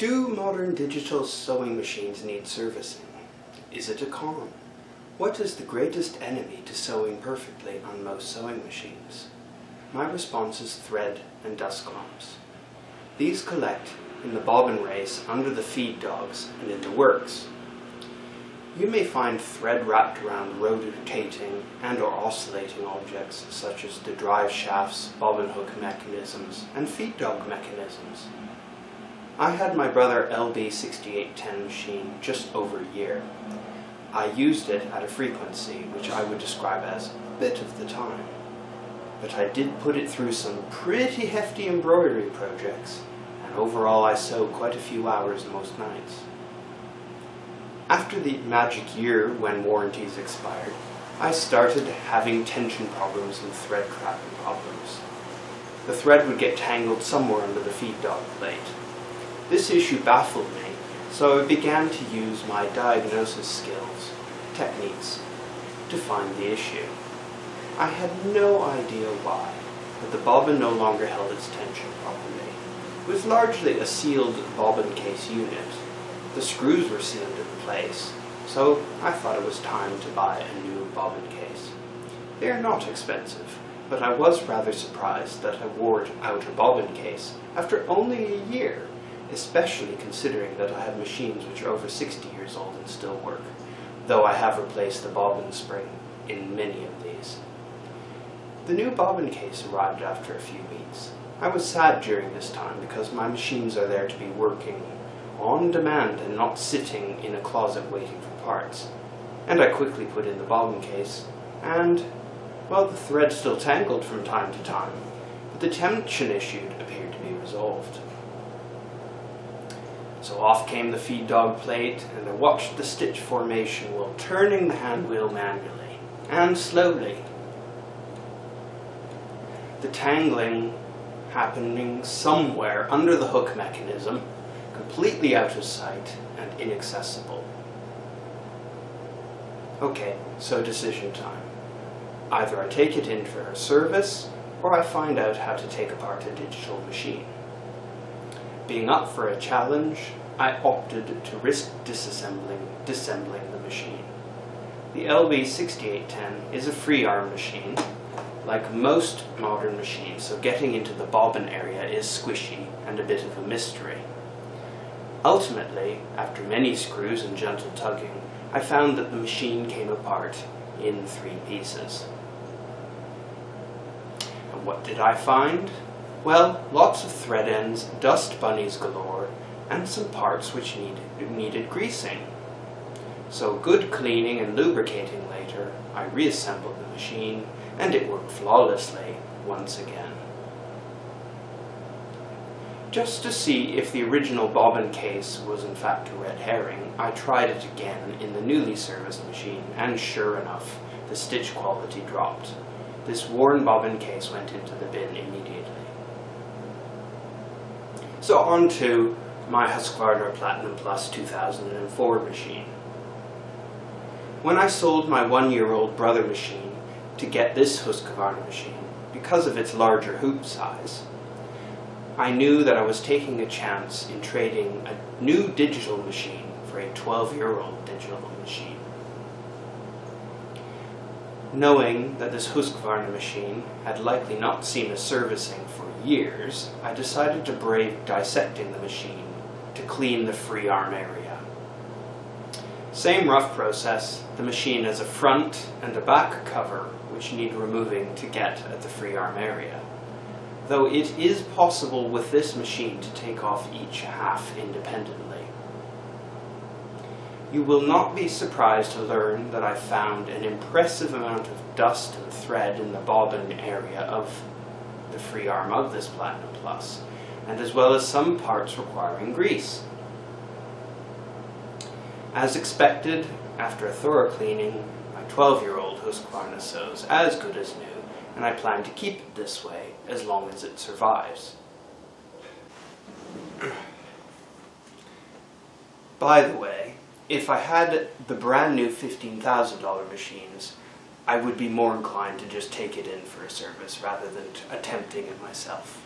Do modern digital sewing machines need servicing? Is it a con? What is the greatest enemy to sewing perfectly on most sewing machines? My response is thread and dust clumps. These collect in the bobbin race under the feed dogs and in the works. You may find thread wrapped around rotating and or oscillating objects such as the drive shafts, bobbin hook mechanisms, and feed dog mechanisms. I had my brother LB6810 machine just over a year. I used it at a frequency which I would describe as a bit of the time. But I did put it through some pretty hefty embroidery projects, and overall I sewed quite a few hours most nights. After the magic year when warranties expired, I started having tension problems and thread trapping problems. The thread would get tangled somewhere under the feed dog plate. This issue baffled me, so I began to use my diagnosis skills, techniques, to find the issue. I had no idea why, but the bobbin no longer held its tension properly. It was largely a sealed bobbin case unit. The screws were sealed in place, so I thought it was time to buy a new bobbin case. They are not expensive, but I was rather surprised that I wore out a bobbin case after only a year, especially considering that I have machines which are over 60 years old and still work, though I have replaced the bobbin spring in many of these. The new bobbin case arrived after a few weeks. I was sad during this time because my machines are there to be working on demand and not sitting in a closet waiting for parts. And I quickly put in the bobbin case, and, well, the thread still tangled from time to time, but the tension issue appeared to be resolved. So off came the feed dog plate, and I watched the stitch formation while turning the hand wheel manually, and slowly. The tangling happening somewhere under the hook mechanism, completely out of sight and inaccessible. Okay, so decision time. Either I take it in for a service, or I find out how to take apart a digital machine. Being up for a challenge, I opted to risk disassembling the machine. The LB6810 is a free arm machine, like most modern machines, so getting into the bobbin area is squishy and a bit of a mystery. Ultimately, after many screws and gentle tugging, I found that the machine came apart in 3 pieces. And what did I find? Well, lots of thread ends, dust bunnies galore, and some parts which needed greasing. So good cleaning and lubricating later, I reassembled the machine, and it worked flawlessly once again. Just to see if the original bobbin case was in fact a red herring, I tried it again in the newly serviced machine, and sure enough, the stitch quality dropped. This worn bobbin case went into the bin immediately. So on to my Husqvarna Platinum Plus 2004 machine. When I sold my 1-year-old brother machine to get this Husqvarna machine, because of its larger hoop size, I knew that I was taking a chance in trading a new digital machine for a 12-year-old digital machine. Knowing that this Husqvarna machine had likely not seen a servicing for years, I decided to brave dissecting the machine to clean the free arm area. Same rough process, the machine has a front and a back cover which need removing to get at the free arm area. Though it is possible with this machine to take off each half independently. You will not be surprised to learn that I found an impressive amount of dust and thread in the bobbin area of the free arm of this Platinum Plus, and as well as some parts requiring grease. As expected, after a thorough cleaning, my 12-year-old Husqvarna sews as good as new, and I plan to keep it this way as long as it survives. By the way, if I had the brand new $15,000 machines, I would be more inclined to just take it in for a service rather than attempting it myself.